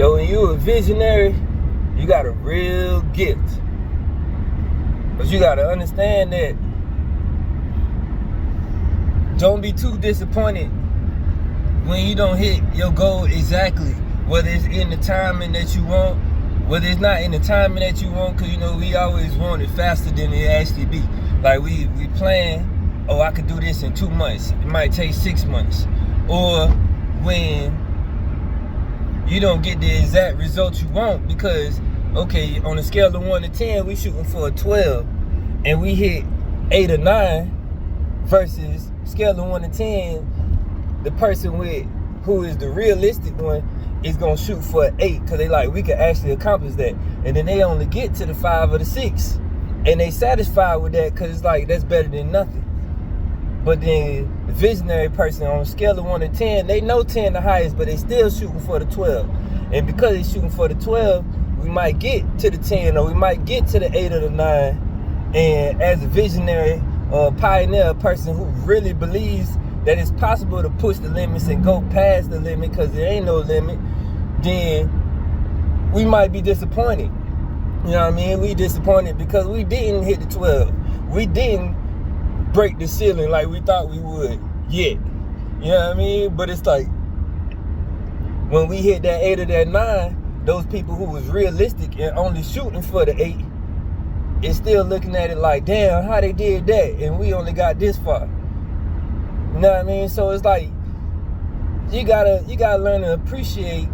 Yo, when you a visionary, you got a real gift. But you got to understand that don't be too disappointed when you don't hit your goal exactly. Whether it's in the timing that you want, whether it's not in the timing that you want, because, we always want it faster than it actually be. Like, we plan, I could do this in 2 months. It might take 6 months. Or when you don't get the exact result you want because, on a scale of 1 to 10, we shooting for a 12, and we hit 8 or 9, versus scale of 1 to 10, the person who is the realistic one is going to shoot for an 8 because they like, we can actually accomplish that. And then they only get to the 5 or the 6, and they satisfied with that because it's like, that's better than nothing. But then the visionary person, on a scale of 1 to 10, they know 10 the highest, but they still shooting for the 12. And because they're shooting for the 12, we might get to the 10, or we might get to the 8 or the 9. And as a visionary or pioneer, person who really believes that it's possible to push the limits and go past the limit because there ain't no limit, then we might be disappointed. You know what I mean? We disappointed because we didn't hit the 12. We didn't break the ceiling like we thought we would yet. You know what I mean? But it's like, when we hit that 8 or that 9, those people who was realistic and only shooting for the 8 is still looking at it like, damn, how they did that and we only got this far. You know what I mean? So it's like, you gotta learn to appreciate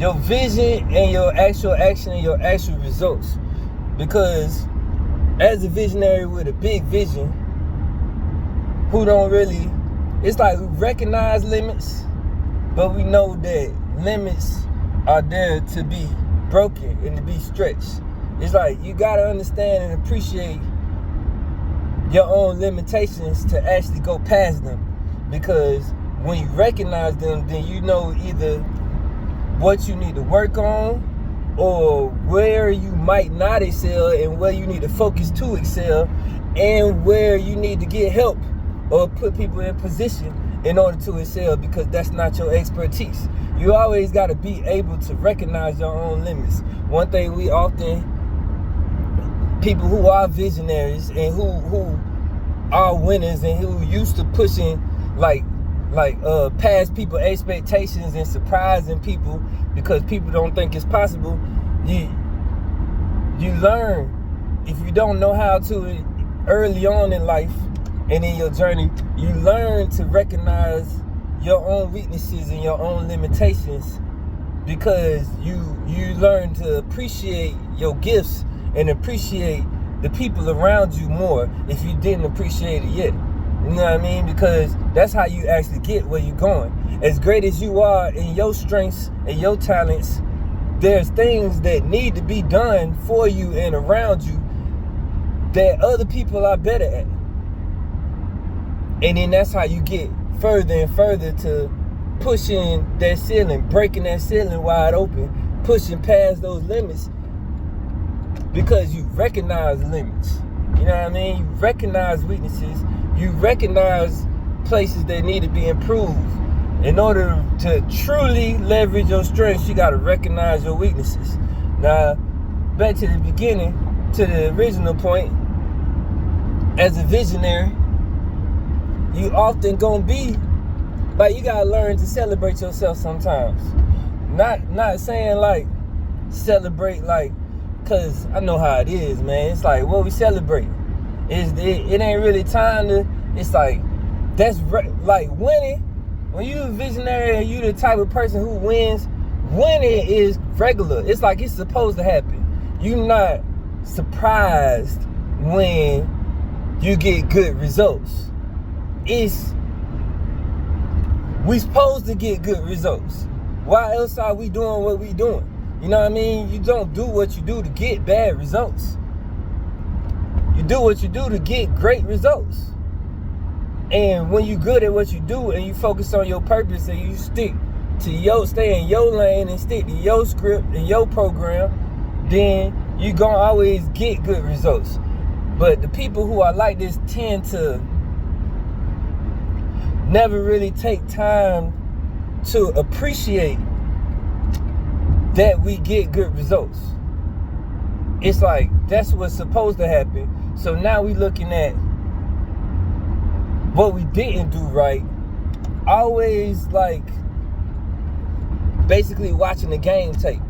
your vision and your actual action and your actual results. Because as a visionary with a big vision, who don't really, it's like we recognize limits, but we know that limits are there to be broken and to be stretched. It's like, you gotta understand and appreciate your own limitations to actually go past them. Because when you recognize them, then you know either what you need to work on, or where you might not excel and where you need to focus to excel, and where you need to get help or put people in position in order to excel, because that's not your expertise. You always got to be able to recognize your own limits. One thing we often, people who are visionaries and who are winners and who used to pushing past people expectations and surprising people because people don't think it's possible, you learn, if you don't know how to early on in life and in your journey, you learn to recognize your own weaknesses and your own limitations, because you learn to appreciate your gifts and appreciate the people around you more if you didn't appreciate it yet. You know what I mean? Because that's how you actually get where you're going. As great as you are in your strengths and your talents, there's things that need to be done for you and around you that other people are better at. And then that's how you get further and further to pushing that ceiling, breaking that ceiling wide open, pushing past those limits, because you recognize limits. You know what I mean? You recognize weaknesses. You recognize places that need to be improved. In order to truly leverage your strengths, you got to recognize your weaknesses. Now, back to the beginning, to the original point, as a visionary, you often gonna be, like, you gotta learn to celebrate yourself sometimes. Not saying like celebrate like, cause I know how it is, man. It's like, what we celebrate. It ain't really time to, it's like, that's like winning. When you a visionary and you the type of person who wins, winning is regular. It's like it's supposed to happen. You're not surprised when you get good results. We supposed to get good results. Why else are we doing what we doing? You know what I mean? You don't do what you do to get bad results. You do what you do to get great results. And when you good at what you do and you focus on your purpose and you stay in your lane and stick to your script and your program, then you gonna always get good results. But the people who are like this tend to never really take time to appreciate that we get good results. It's like that's what's supposed to happen. So now we looking at what we didn't do right. Always like basically watching the game tape.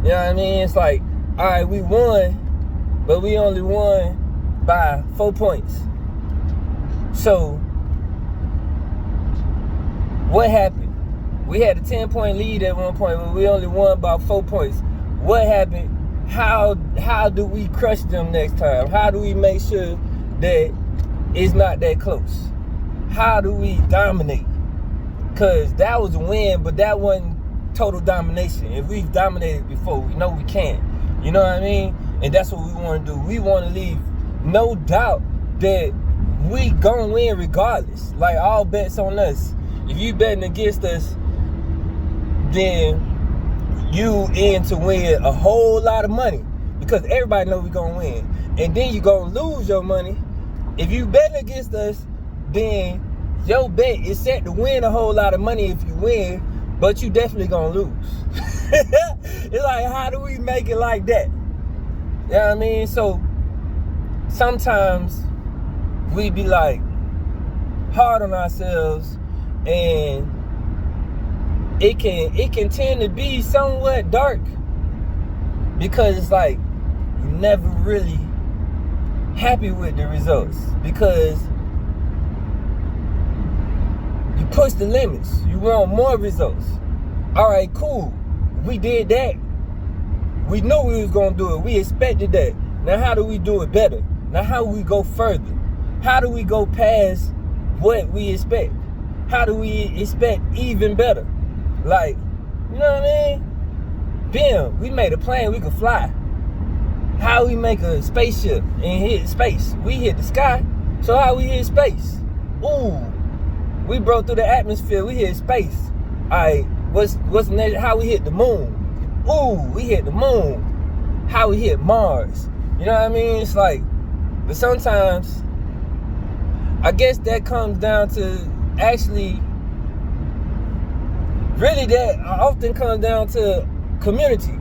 You know what I mean? It's like, all right, we won, but we only won by 4 points. So what happened? We had a 10-point lead at one point, but we only won by 4 points. What happened? How do we crush them next time? How do we make sure that it's not that close? How do we dominate? Because that was a win, but that wasn't total domination. If we've dominated before, we know we can. You know what I mean? And that's what we want to do. We want to leave no doubt that we gonna win regardless. Like, all bets on us. If you betting against us, then you in to win a whole lot of money, because everybody know we gonna win. And then you gonna lose your money. If you bet against us, then your bet is set to win a whole lot of money if you win, but you definitely gonna lose. It's like, how do we make it like that? You know what I mean? So sometimes we be like hard on ourselves, and it can tend to be somewhat dark, because it's like you're never really happy with the results, because you push the limits. You want more results. All right, cool. We did that. We knew we was gonna do it. We expected that. Now how do we do it better? Now how do we go further? How do we go past what we expect? How do we expect even better? Like, you know what I mean? Bam, we made a plane we could fly. How we make a spaceship and hit space? We hit the sky. So how we hit space? Ooh, we broke through the atmosphere. We hit space. All right, what's next? How we hit the moon? Ooh, we hit the moon. How we hit Mars? You know what I mean? It's like, but sometimes I guess that comes down to actually. Really, that often comes down to community,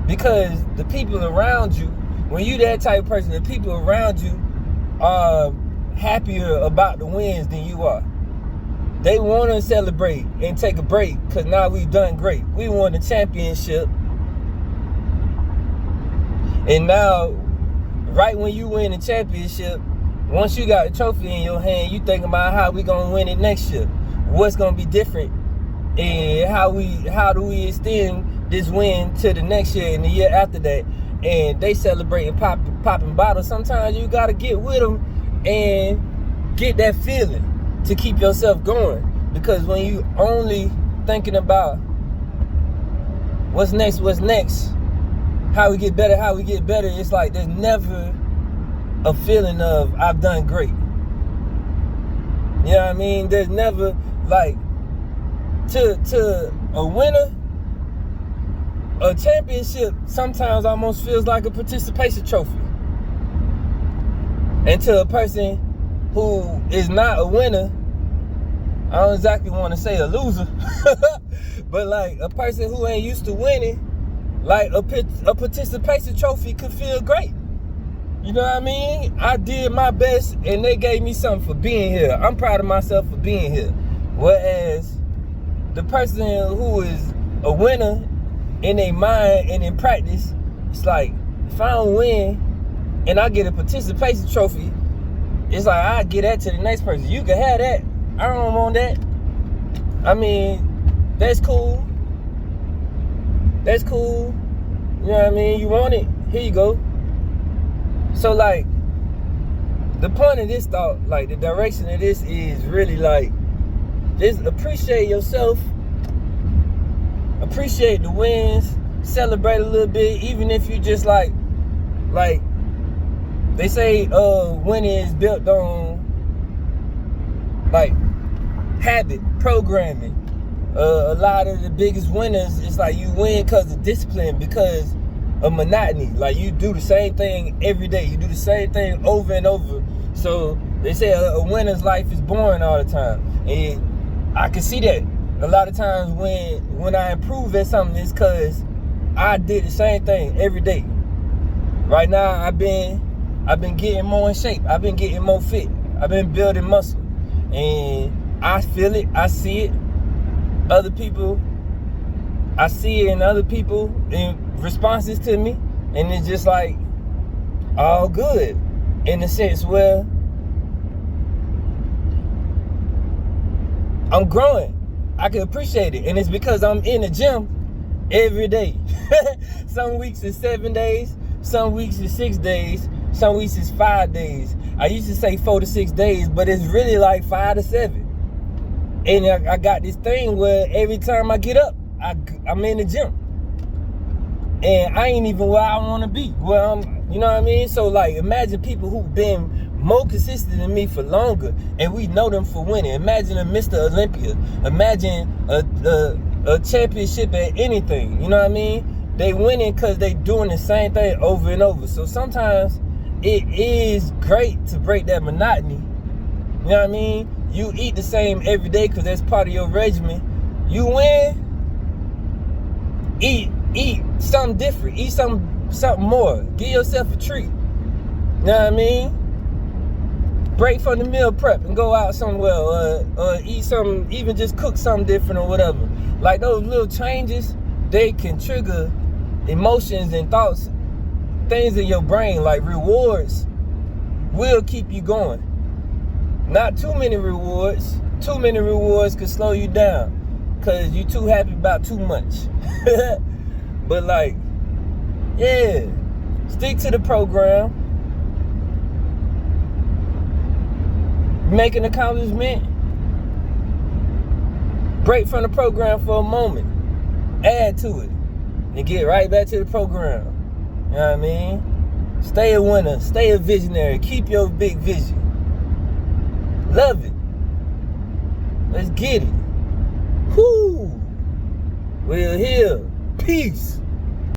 because the people around you, when you that type of person, the people around you are happier about the wins than you are. They want to celebrate and take a break because now we've done great. We won the championship, and now, right when you win the championship, once you got the trophy in your hand, you think about how we gonna win it next year. What's gonna be different? And how do we extend this win to the next year and the year after that? And they celebrating popping bottles. Sometimes you gotta get with them and get that feeling to keep yourself going. Because when you only thinking about what's next, how we get better, it's like there's never a feeling of I've done great. You know what I mean? There's never, like, to a winner, a championship sometimes almost feels like a participation trophy. And to a person who is not a winner, I don't exactly want to say a loser, but like a person who ain't used to winning, like a participation trophy could feel great. You know what I mean? I did my best and they gave me something for being here. I'm proud of myself for being here. Whereas the person who is a winner in their mind and in practice, it's like, if I don't win and I get a participation trophy, it's like I get that to the next person. You can have that. I don't want that. I mean, that's cool. That's cool. You know what I mean? You want it? Here you go. So like, the point of this thought, like the direction of this is really like, just appreciate yourself, appreciate the wins, celebrate a little bit, even if you just like they say winning is built on like habit, programming. A lot of the biggest winners, it's like you win because of discipline, because of monotony. Like you do the same thing every day, you do the same thing over and over. So they say a winner's life is boring all the time, and I can see that a lot of times when I improve at something, it's because I did the same thing every day. Right now, I've been getting more in shape. I've been getting more fit. I've been building muscle, and I feel it. I see it. Other people, I see it in other people in responses to me, and it's just like all good in the sense where I'm growing. I can appreciate it, and it's because I'm in the gym every day. Some weeks is 7 days, some weeks is 6 days, some weeks is 5 days. I used to say 4 to 6 days, but it's really like 5 to 7. And I got this thing where every time I get up, I'm in the gym, and I ain't even where I want to be. Well, you know what I mean? So like, imagine people who've been more consistent than me for longer, and we know them for winning. Imagine a Mr. Olympia. Imagine a championship at anything. You know what I mean? They winning because they doing the same thing over and over. So sometimes it is great to break that monotony. You know what I mean? You eat the same every day because that's part of your regimen. You win, eat something different. Eat something more. Give yourself a treat. You know what I mean? Break from the meal prep and go out somewhere, or eat something, even just cook something different or whatever. Like those little changes, they can trigger emotions and thoughts, things in your brain. Like rewards will keep you going. Not too many rewards. Too many rewards could slow you down because you're too happy about too much. But like, yeah, stick to the program. Make an accomplishment. Break from the program for a moment. Add to it. And get right back to the program. You know what I mean? Stay a winner. Stay a visionary. Keep your big vision. Love it. Let's get it. Whoo! We're here. Peace.